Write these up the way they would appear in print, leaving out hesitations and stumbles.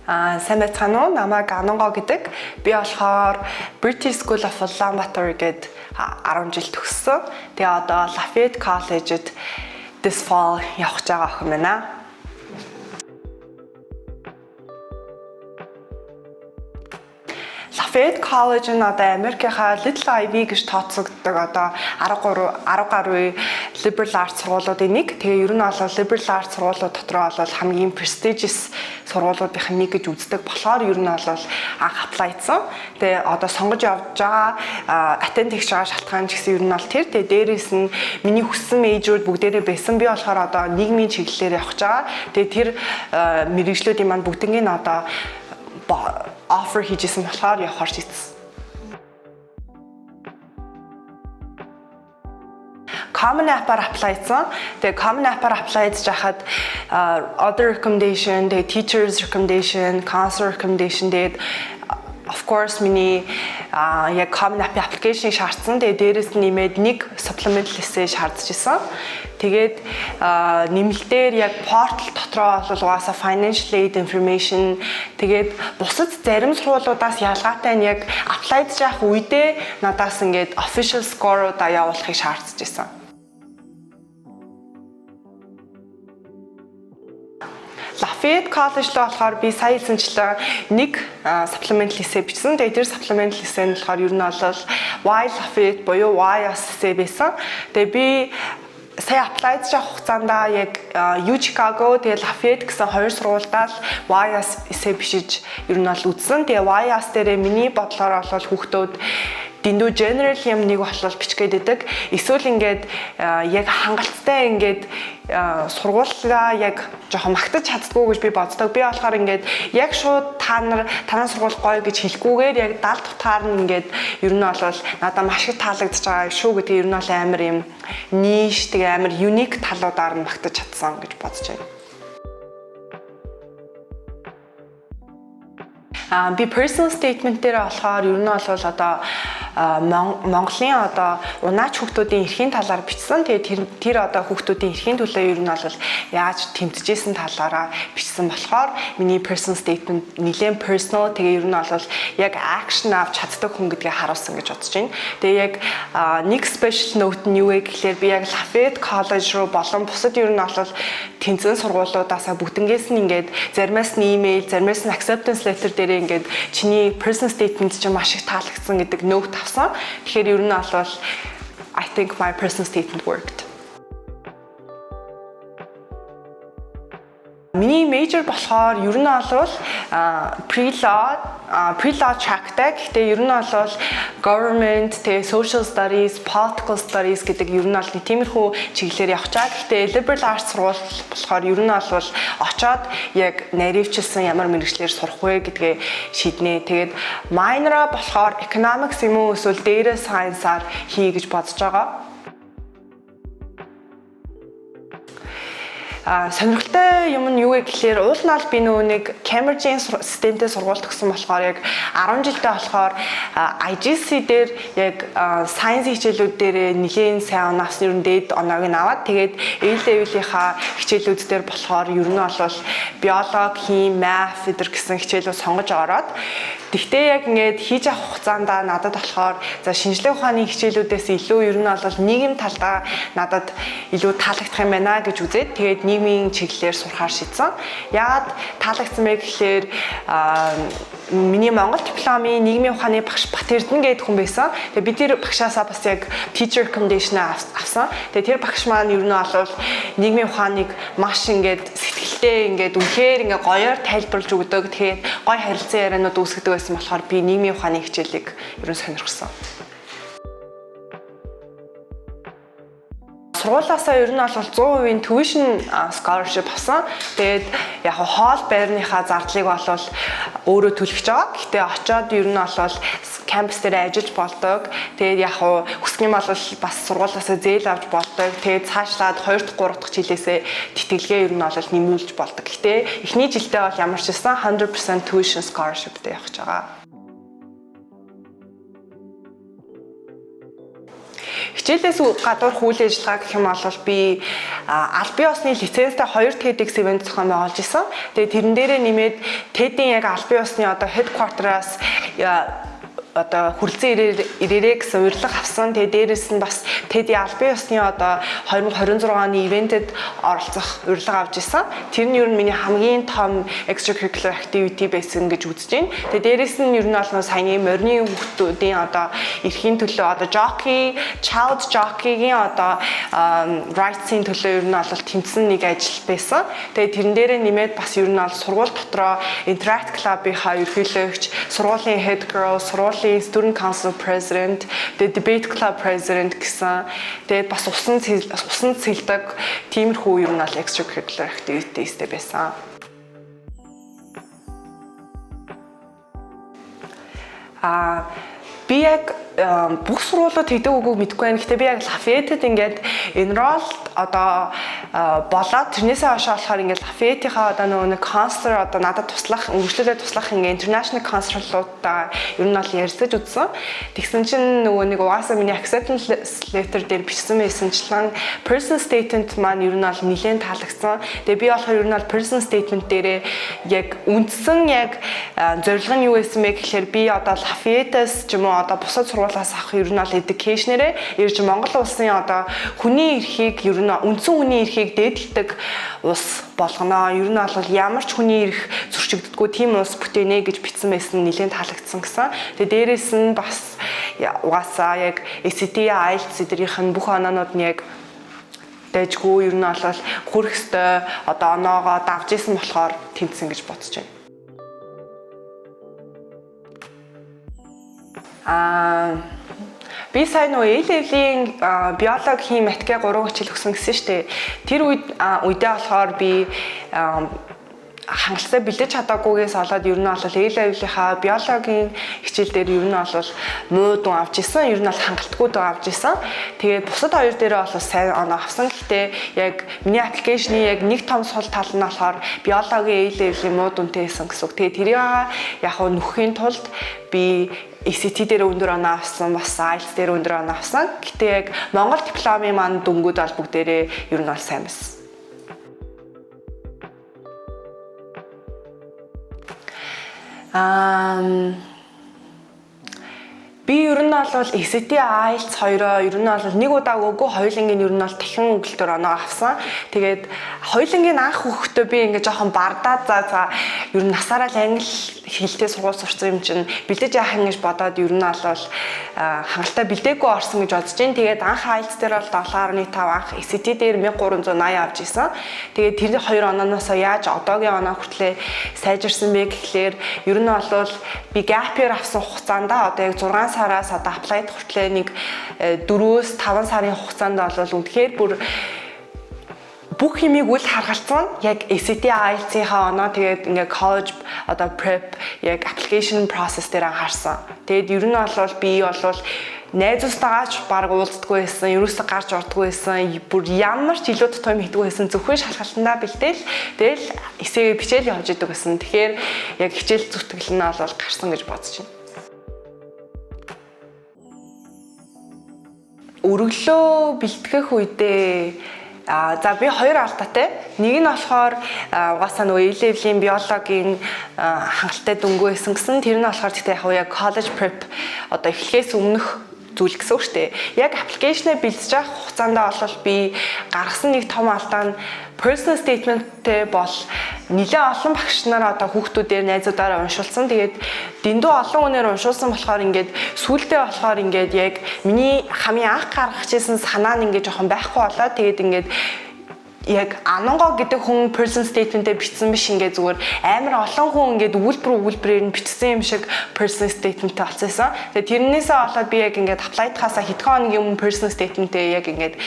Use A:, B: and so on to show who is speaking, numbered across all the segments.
A: Сайн байцгаана уу? Намайг Анонго гэдэг. Би болохоор British School of Ulaanbaatar гээд 10 жил төгссөн. Тэгээ одоо Lafayette College-д this fall явах гэж байгаа охин байна. Lafayette College нь одоо Америкийнхаа Little Ivy гэж тооцогддог одоо 10 гаруй liberal arts сургуулиудын нэг. Тэгээ ер нь бол liberal arts сургуулиуд дотроо бол хамгийн prestigious сургуулиудын нэг гэж үздэг болохоор ер нь бол анх аплайдсан. Тэгээ одоо сонгож явж байгаа attend хийж байгаа шалтгаан ч гэсэн ер нь бол тэр. Тэгээ дээрээс нь миний хүссэн major-ууд бүгдээрээ байсан. Би болохоор одоо нийгмийн чиглэлээр явах гэж байгаа. Тэгээ тэр мэргэжлүүдийн маань бүгднийг нь одоо offer хийжсэн болохоор явахаар шийдсэн. Common App-аар apply-сан. Тэгээ Common App-аар apply-ж жахад other recommendation, тэгээ teachers recommendation, counselor recommendation тэгээд of course миний яг Common App application-ыг шаардсан. Тэгээ дээрээс нь нэмээд нэг supplemental essay шаардж исэн. Тэгээд нэмэлтээр яг портал дотроо бол угаасаа financial aid information тэгээд бусад зарим сургуулиудаас ялгаатай нь яг apply хийж явах үедээ надаас ингээд official score-уудаа явуулахыг шаардж исэн. Lafayette College-д болохоор би сая хэлсэнчлэн нэг supplemental essay бичсэн. Тэгээд тэр supplemental essay нь болохоор ер нь бол why Lafayette буюу why essay байсан. Тэгээд би сая apply хийж авах хугацаанд яг U Chicago тэгээд Lafayette гэсэн хоёр сургуультай л YAS essay бичиж ер нь бол үзсэн. Тэгээд YAS дээрээ миний бодлоор бол хүүхдүүд дэндүү general юм нэг болол бичгээд идэг. Эсвэл ингээд яг хангалттай ингээд сургуулгаа яг жоохон магтаж чаддгүй гэж би боддог. Би болохоор ингээд яг шууд танаа сургууль гоё гэж хэлэхгүйгээр яг 70 дутгаар нь ингээд ер нь бол надад маш их таалагдж байгаа шүү гэдэг ер нь бол амар юм ниш тэгээ амар unique талуудаар нь магтаж чадсан гэж бодож байна. Би personal statement дээр болохоор ер нь бол одоо Монголын одоо унаач хүүхдүүдийн эрхийн талаар бичсэн. Тэгээд тэр одоо хүүхдүүдийн эрхийн төлөө ер нь бол яаж тэмцэжсэн талаараа бичсэн болохоор миний personal statement нэлээд personal тэгээ ер нь бол яг action авч чаддаг хүн гэдгийг харуулсан гэж бодож байна. Тэгээ яг нэг special note нь юу вэ гэхээр би яг Lafayette College руу болон бусад ер нь бол тэнцэн сургуулиудаасаа бүгднгээс нь ингээд заримаас нь email, заримаас нь acceptance letter дээрээ ингээд чиний personal statement чинь маш их таалагдсан гэдэг note авсан. Тэгэхээр ер нь бол I think my personal statement worked. Миний major болохоор ер нь бол pre-law track-тай. Гэхдээ ер нь бол government, тэгээ social studies, political studies гэдэг ер нь бол тиймэрхүү чиглэлээр явах чаа. Гэхдээ liberal arts сургууль болохоор ер нь бол очоод яг наривчилсан ямар мэргэжлэр сурах вэ гэдгээ шийднэ. Тэгээд minor болохоор economics юм уу эсвэл data science-аар хий гэж бодож байгаа. Сонирхолтой юм нь юу вэ гэхээр уул нь би нэг Cambridge-ийн системтэй сургууль төгссөн болохоор яг 10 жилдээ болохоор IGC дээр яг science хичээлүүд дээр нэлийн сайн оноос ер нь дээд оноог нь аваад тэгээд A-level-ийнхаа хичээлүүд дээр болохоор ер нь бол биологи, хим, math гэсэн хичээлүүд сонгож ороод тэгтээ яг ингээд хийж авах хугацаанд надад болохоор за шинжлэх ухааны хичээлүүдээс илүү ер нь бол нийгэм талдаа надад илүү таалагдах юм байна гэж үзээд тэгээд нийгмийн чиглэлээр сурахаар шийдсэн. Яагаад таалагдсан бэ гэхээр миний Монгол дипломын нийгмийн ухааны багш Бат Эрдэнэ гэдэг хүн байсан. Тэгээд би тэр багшаасаа бас яг teacher recommendation авсан. Тэгээд тэр багш маань ер нь бол нийгмийн ухааныг маш ингээд сэтгэлтэй ингээд үнэхээр ингээд гоёор тайлбарлаж өгдөг. Тэгээд гоё харилцан ярианууд үүсгэдэг байсан болохоор би нийгмийн ухааны хичээлийг ер нь сонирхсан. Сургуулиасаа ер нь бол 100% tuition scholarship авсан. Тэгээд яг хоол байрныхаа зардлыг бол өөрөө төлөх гэж байгаа. Гэхдээ очоод ер нь бол кампус дээр ажиллаж болдог. Тэгээд яг хүсэх юм бол бас сургуулиасаа зээл авч болдог. Тэгээд цаашлаад 2 дахь 3 дахь жилээсээ тэтгэлгээ ер нь бол нэмүүлж болдог. Гэхдээ эхний жилдээ бол ямар ч байсан 100% tuition scholarshipтэй явах гэж байгаа. хичээлээс гадуур үйл ажиллагаа гэх юм бол би аль бие усны лицензтэй 2 TEDx event зохион байгуулж исэн. Тэгээд тэрэн дээрээ нэмээд TED-ийн яг аль бие усны одоо headquarter-аас одоо хүрлцэн ирээрээ гэсэн урилга авсан. Тэгээ дээрэс нь бас TED аль бие усны одоо 2026 оны ивентэд оролцох урилга авч исэн. Тэр нь ер нь миний хамгийн том extracurricular activity байсан гэж үзэж байна. Тэгээ дээрэс нь ер нь бол саяны морины хүүхдүүдийн одоо эрхийн төлөө одоо child jockey-гийн одоо rights-ийн төлөө ер нь бол тэмцсэн нэг ажил байсан. Тэгээ тэрэн дээрээ нэмээд бас ер нь бол сургууль дотроо Interact Club-ийнхаа ерөнхийлөгч, сургуулийн head girl, Student Council President, Debate Club President гэсэн. Тэгээд бас усан цэлдэг тиймэрхүү ер нь бол extracurricular activities-тэй байсан. Би яг бүх сургуулиуд хийдэг үгүйг мэдэхгүй байна. Гэтэ би яг Lafayette-д ингээд enrolled одоо болоод тэрнээсээ хойш болохоор ингээд Lafayette-ийнхаа одоо нөгөө counselor одоо надад туслах, үргэлжлүүлээд туслах ингээд international counselor-луудаа ер нь бол ярьцаж үзсэн. Тэгсэн чинь нөгөө нэг угаасаа миний acceptance letter дээр бичсэн байсанчлан person statement маань ер нь бол нэлээд таалагдсан. Тэгээ би болохоор ер нь бол person statement дээрээ яг үндсэн яг зорилго нь юу байсан бэ гэхээр би одоо Lafayette-с ч юм уу одоо бусад сургуулиас авах ер нь бол education-ээрээ ирж Монгол улсын одоо хүний эрхийг ер нь үндсэн хүний эрхийг дээдэлдэг улс болгоно. Ер нь бол ямар ч хүний эрх зөрчигддөггүй тийм улс бүтээнэ гэж бичсэн байсан нэлээд таалагдсан гэсэн. Тэгээ дээрэс нь бас угаасаа яг SAT, IELTS эднийх нь бүх оноонууд нь яг дэжгүй ер нь бол хүрх ёстой одоо оноогоо давж исэн болохоор тэмцсэн гэж бодож байна. Би сайн нөө A-level-ийн биологийн математикийн 3 хичээл өгсөн гэсэн шүү дээ. Тэр үедээ болохоор би хангалттай бэлдэж чадаагүйгээс болоод ер нь бол A-level-ийнхаа биологийн хичээл дээр ер нь бол муу дүн авч исэн, ер нь бол хангалтгүй дүн авч исэн. Тэгээд бусад хоёр дээрээ бол сайн оноо авсан. Гэхдээ яг миний аппликейшны яг нэг том сул тал нь болохоор биологийн A-level-ийн муу дүнтэй байсан гэсэн үг. Тэгээд тэрийг яг нөхөхийн тулд би SAT дээр өндөр оноо авсан, бас IELTS дээр өндөр оноо авсан. Гэтэ яг Монгол дипломын маань дүнгууд бол бүгдээрээ ер нь бол сайн байсан. Би ер нь бол SAT, IELTS хоёроо ер нь бол нэг удаа өгөөгүй, хоёулангийн ер нь бол дахин өглөөр оноо авсан. Тэгээд хоёулангийн анх өгөхдөө би ингээ жоохон бардаад за ер нь насаараа л англи хэлтэй сургууль сурсан юм чинь бэлдэж яах юм гэж бодоод ер нь бол хангалттай бэлдээгүй орсон гэж бодож байна. Тэгээд анх IELTS дээр бол 7.5, анх SAT дээр 1380 авч исэн. Тэгээд тэр хоёр онооноос яаж одоогийн оноо хүртлээр сайжирсан бэ гэхлээр ер нь бол би gap year авсан хугацаанд одоо яг 6 сараас одоо апплайд хүртлээр нэг 4-5 сарын хугацаанд бол үнэхээр бүр бүх юмыг үл харгалцсан. Яг SAT, IELTS-ийнхаа оноо тэгээд ингээ college одоо prep яг application process дээр анхаарсан. Тэгээд ер нь бол би бол найзуудтайгаач баг уулздаггүй байсан, ерөөсөө гарч ордоггүй байсан, бүр ямар ч илүү том хийдэггүй байсан, зөвхөн шалгалтандаа бэлдээл тэгэл эсээгээ бичээл явж идэг байсан. Тэгэхээр яг хичээл зүтгэл нь бол гарсан гэж бодож байна. Өргөлөө бэлтгэх үедээ за би хоёр алдаатай. Нэг нь болохоор угаасаа нөгөө A-level-ийн биологийн хангалттай дүнгүй байсан гэсэн. Тэр нь болохоор гэхдээ яг college prep одоо эхлэхээс өмнөх зүйл гэсэн үг шүү дээ. Яг аппликейшнээ бэлдэж авах хугацаанд бол би гаргасан нэг том алдаа нь personal statement-тэй бол нэлээд олон багш нараа одоо хүүхдүүдээр найзуудаараа уншуулсан. Тэгээд дэндүү олон хүнээр уншуулсан болохоор ингээд сүүлдээ болохоор ингээд яг миний хамгийн анх гаргаж ирсэн санаа нь ингээд жоохон байхгүй болоо. Тэгээд ингээд яг Ананго гэдэг хүн person statement-ээр бичсэн биш, ингээд зүгээр амар олон хүн ингээд үйлбэрээр нь бичсэн юм шиг person statement-тэй болчихсон. Тэгээ тэрнээсээ болоод би яг ингээд apply-тахаасаа хэдхэн хоногийн өмнө person statement-тэй яг ингээд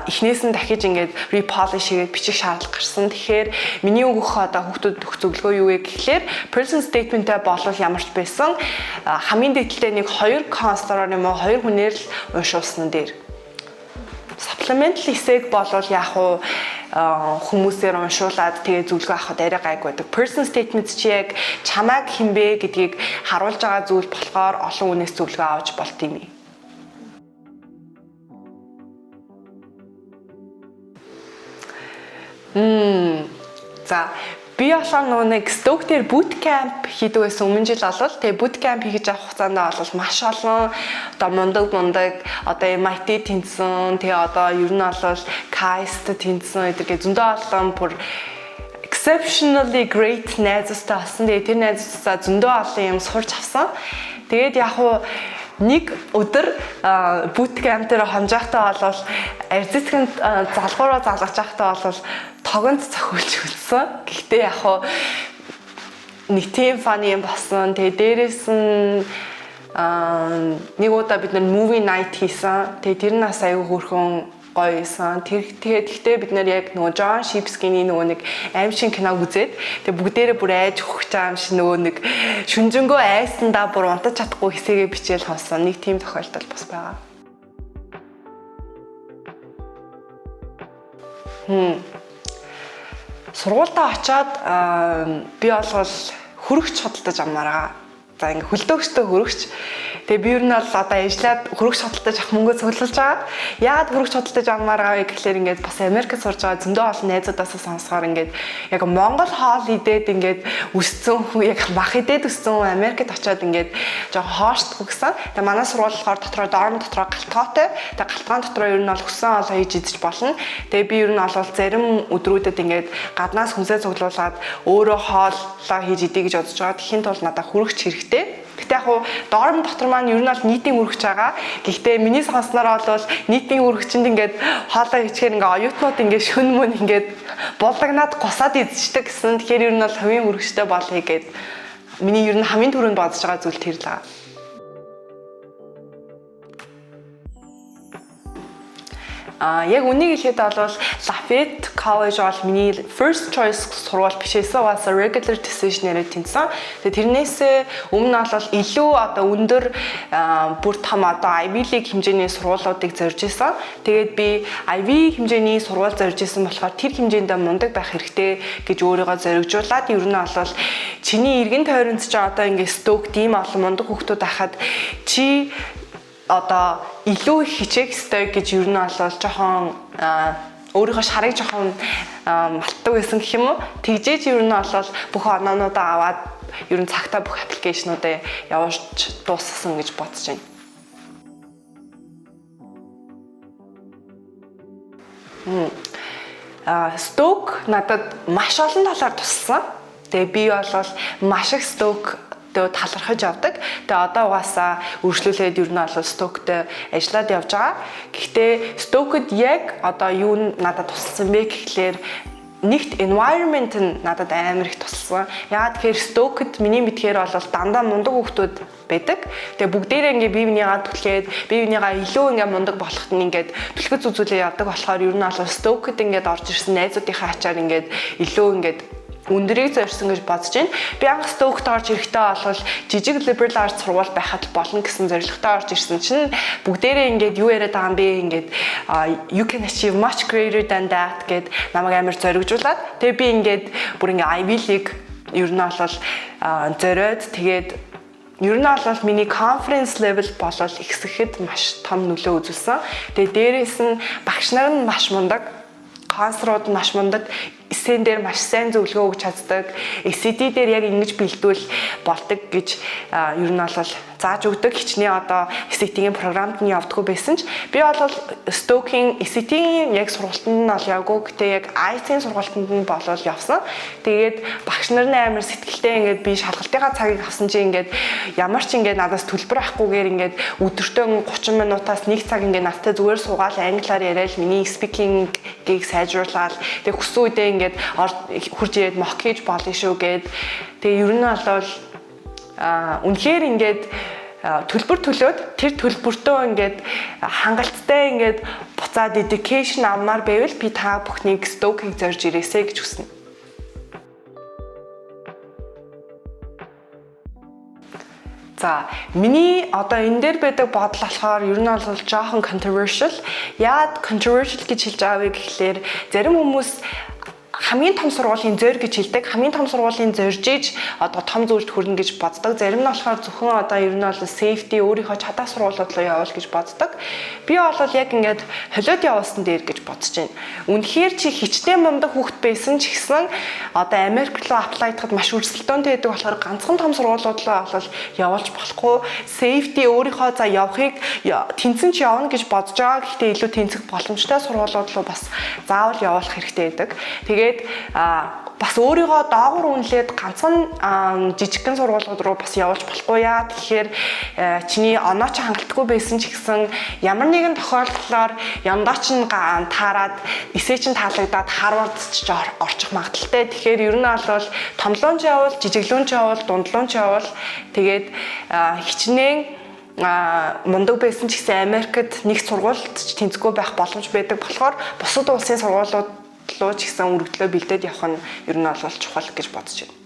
A: эхнээс нь дахиж ингээд repolish хийгээд бичих шаардлага гарсан. Тэгэхээр миний өгөх одоо хүүхдүүд өгөх зөвлөгөө юу вэ гэхлээр person statement-тэй болов ямар ч байсан хамгийн дээдэлтэй нэг 2 counselor-оор юм уу 2 хүнээр л уншуулсан дээр supplemental эсэг болвол яг хүмүүсээр уншуулад тэгээ зөвлөгөө авахд арай гайг байдаг. Person statements чи яг чамайг хинбэ гэдгийг харуулж байгаа зүйл болохоор олон хүнээс зөвлөгөө авч болт юм. За би болохоор нөгөө нэг Stoke дээр boot camp хийдэг байсан өмнө жил болол тэгээ boot camp хийж авах хугацаанд бол маш олон одоо мундаг одоо MIT тэнцсэн тэгээ одоо ер нь бол KAIST тэнцсэн гэдэг зөндөө олон бүр exceptionally great найзтай болсон. Тэгээ тэр найзтай зөндөө олон юм сурч авсан. Тэгээд яг уу нэг өдөр boot camp дээр хонжаахтаа болол арзицхэнд залгуураа залгаж байхдаа болол тогонд цохиулж үлдсэн. Гэхдээ яг уу нэг тийм funny юм болсон. Тэгээ дээрээс нь нэг удаа бид нар movie night хийсэн. Тэгээ тэр нас аягүй хөрхөн гоё исэн. Тэгэхдээ бид нар яг нөгөө John Shipsky-ний нөгөө нэг аимшиг киног үзээд тэгээ бүгдээрээ бүр айж хөх чаам шиг нөгөө нэг шүнжэнгөө айсандаа бүр унтаж чадахгүй хэсэгээ бичээл хонсон. Нэг тийм тохиолдол бас байгаа. Сургуультаа очиод би бол хөрөгч судалдаж амаараа. За ингээ хөлдөөгчтэй хөрөгч. Тэгээ би ер нь бол одоо ажиллаад хөрөгч судалдаж авах мөнгө цуглуулж байгаа. Яагаад хөрөгч судалдаж авмаар байгаа вэ гэхэлэр ингээд бас Америкт сурж байгаа зөндөө олон найзуудаасаа сонсохоор ингээд яг Монгол хоол идээд ингээд өссөн хүн яг мах идээд өссөн хүн Америкт очиод ингээд жоо хоошдгоо гэсэн. Тэгээ манай сургууль болохоор дотроо дорм дотроо галтгоотой. Тэгээ галтгаан дотроо ер нь бол хүссэн олоо хийж идэж болно. Тэгээ би ер нь бол зарим өдрүүдэд ингээд гаднаас хүнсээ цуглуулад өөрөө хооллоо хийж идэх гэж бодож байгаа. Тэхийн тулд надад хөрөгч хэрэгтэй. Гэхдээ яг дорм дотор маань ер нь бол нийтийн үргэж байгаа. Гэхдээ миний сонсноор бол нийтийн үргчэнд ингээд хоолоо хийчихээр ингээд оюутнууд ингээд шүн мөн ингээд булдагнаад гусаад идчихдэг гэсэн. Тэгэхээр ер нь бол хувийн үргчтэй болъё гэд миний ер нь хамгийн түрүүнд бодож байгаа зүйл тэр л аа. Яг үнийг хэлэхэд бол Lafayette College бол миний first choice сургууль биш байсан. Бас regular decision-ээр тэнцсэн. Тэгээ тэрнээсээ өмнө бол илүү одоо өндөр бүр том одоо Ivy League хэмжээний сургуулиудыг зорж исэн. Тэгээд би Ivy хэмжээний сургууль зорж исэн болохоор тэр хэмжээндээ мундаг байх хэрэгтэй гэж өөрийгөө зоригжуулаад ер нь бол чиний эргэн тойронд ч одоо ингээд Stoke тийм олон мундаг хүүхдүүд байхад чи одоо илүү их хичээх ёстой гэж ер нь бол жоохон өөрийнхөө шарыг жоохон малтдаг байсан гэх юм уу. Тэгжээж ер нь бол бүх оноонуудаа аваад ер нь цагтаа бүх аппликейшнуудаа явуулж дуусгасан гэж бодож байна. Stoke надад маш олон талаар туссан. Тэгээ би бол маш их Stoke талархаж явдаг. Тэгээ одоо угаасаа үргэлжлүүлээд ер нь бол Stoke-тэй ажиллаад явж байгаа. Гэхдээ Stoke-д яг одоо юу надад туссан бэ гэхлээр нэгт environment нь надад амар их туссан. Яагаад тэгэхээр Stoke-д миний мэдхээр бол дандаа мундаг хүүхдүүд байдаг. Тэгээ бүгдээрээ ингээ бие бинийгаа түлхээд бие бинийгаа илүү ингээ мундаг болохт нь ингээ түлхэц үзүүлээ явдаг болохоор ер нь бол Stoke-д ингээ орж ирсэн найзуудынхаа ачаар ингээ илүү ингээ өндөрийг зорьсон гэж бодож байна. Би анх Stoke-д орж ирэхдээ бол жижиг liberal arts сургууль байхад болно гэсэн зорилготой орж ирсэн чинь бүгдээрээ ингээд юу яриад байгаа юм бэ ингээд you can achieve much greater than that гэд намайг амар зоригжуулаад тэгээ би ингээд бүр ингээд Ivy League ер нь бол зориод тэгээд ер нь бол миний conference level болол ихсэхэд маш том нөлөө үзүүлсэн. Тэгээ дээрээс нь багш нар нь маш мундаг, консрууд нь маш мундаг, эсэн дээр маш сайн зөвлөгөө өгч чаддаг, SED дээр яг ингэж бэлдвэл болдог гэж ер нь бол зааж өгдөг. Хичнээн одоо SET-ийн програмд нь явдаггүй байсан ч би бол Stoke-ийн SET-ийн яг сургалтанд нь бол явгүй. Гэтэ яг IELTS-ийн сургалтанд нь болол явсан. Тэгээд багш нар нь амар сэтгэлтэй ингээд би шалгалтынхаа цагийг авсан чинь ингээд ямар ч ингээд надаас төлбөр авахгүйгээр ингээд өдөртөө 30 минутаас 1 цаг ингээд надтай зүгээр суугаад англиар яриад миний speaking-ийг сайжруулаад тэг хүссэн үедээ ингээд хурж ирээд mock хийж болно шүү гэд. Тэгээ ер нь бол үнэхээр ингээд төлбөр төлөөд тэр төлбөртөө ингээд хангалттай ингээд буцаа dedication авмаар байвал би та бүхнийг Stoke-ийг зорж ирээсэй гэж хүснэ. За миний одоо энэ дээр байдаг бодол болохоор ер нь бол жоохон controversial. Яагаад controversial гэж хэлж байгаа вэ гэхлээр зарим хүмүүс хамгийн том сургуулийн зөөр гэж хэлдэг. Хамгийн том сургуулийн зорж иж одоо том зүйлд хүрнэ гэж боддог. Зарим нь болохоор зөвхөн одоо ер нь бол safety өөрийнхөө чадах сургуулиуд руу явуул гэж боддог. Би бол яг ингээд холиод явуулсан дээр гэж бодож байна. Үнэхээр чи хичнээн мундаг хүүхэд байсан ч гэсэн одоо Америк руу аплайдахад маш өрсөлдөөнтэй байдаг болохоор ганцхан том сургуулиуд руу бол явуулж болохгүй. Safety өөрийнхөө за явахыг тэнцэн ч явна гэж бодож байгаа. Гэхдээ илүү тэнцэх боломжтой сургуулиуд руу бас заавал явуулах хэрэгтэй байдаг. Тэгээд бас өөрийгөө доогуур үнэлээд ганцхан жижигхэн сургуулиуд руу бас явуулж болохгүй яа. Тэгэхээр чиний оноо ч хангалтгүй байсан ч гэсэн ямар нэгэн тохиолдолд яндаа ч таарад эсээ чин таалагдаад Харвард ч орчих магадaltaй. Тэгэхээр ер нь бол томлоон ч явуул, жижиглүүн ч явуул, дундлуун ч явуул. Тэгээд хичнээн мундаг байсан ч гэсэн Америкт нэг сургуульд ч тэнцэхгүй байх боломж байдаг болохоор бусад улсын сургуулиуд луу ч гэсэн өргөдлөө бэлдээд явах нь ер нь бол чухал гэж бодож байна.